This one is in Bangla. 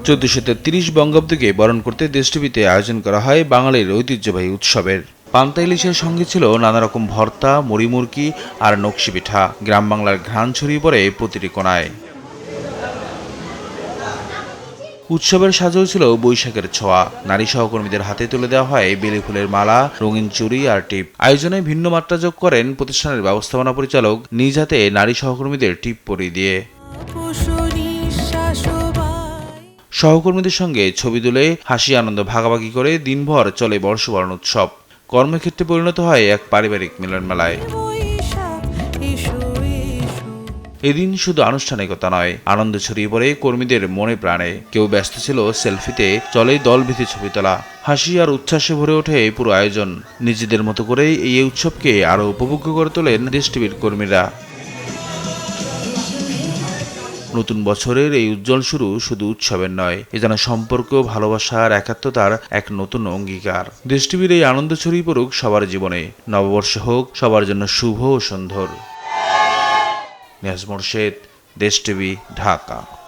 1433 বঙ্গাব্দকে বরণ করতে দেশটিভিতে আয়োজন করা হয় বাঙালির ঐতিহ্যবাহী উৎসবের। পান্তা ইলিশের সঙ্গে ছিল নানা রকম ভর্তা, মুড়ি-মুড়কি আর নকশি পিঠা। গ্রাম বাংলার ঘ্রাণ ছড়িয়ে পড়ে প্রতিটি কোণায়। উৎসবের সাজেও ছিল বৈশাখের ছোঁয়া। নারী সহকর্মীদের হাতে তুলে দেওয়া হয় বেলি ফুলের মালা, রঙিন চুড়ি আর টিপ। আয়োজনে ভিন্ন মাত্রা যোগ করেন প্রতিষ্ঠানের ব্যবস্থাপনা পরিচালক নিজ হাতে নারী সহকর্মীদের টিপ পরিয়ে দিয়ে। সহকর্মীদের সঙ্গে ছবি তুলে হাসি আনন্দ ভাগাভাগি করে দিনভর চলে বর্ষবরণ উৎসব। কর্মক্ষেত্রে পরিণত হয় এক পারিবারিক মিলনমেলায়। এদিন শুধু আনুষ্ঠানিকতা নয়, আনন্দ ছড়িয়ে পড়ে কর্মীদের মনে প্রাণে। কেউ ব্যস্ত ছিল সেলফিতে, চলে দলভিত্তিক ছবি তোলা। হাসি আর উচ্ছ্বাসে ভরে ওঠে পুরো আয়োজন। নিজেদের মতো করে এই উৎসবকে আরও উপভোগ্য করে তোলেন দেশ টিভির কর্মীরা। নতুন বছরের এই উজ্জ্বল শুরু শুধু উৎসবের নয়, এ যেন সম্পর্ক, ভালোবাসার, একাত্মতার এক নতুন অঙ্গীকার। দেশ টিভির এই আনন্দ ছড়িয়ে পড়ুক সবার জীবনে। নববর্ষ হোক সবার জন্য শুভ ও সুন্দর। নিয়াজ মোরশেদ, দেশ টিভি, ঢাকা।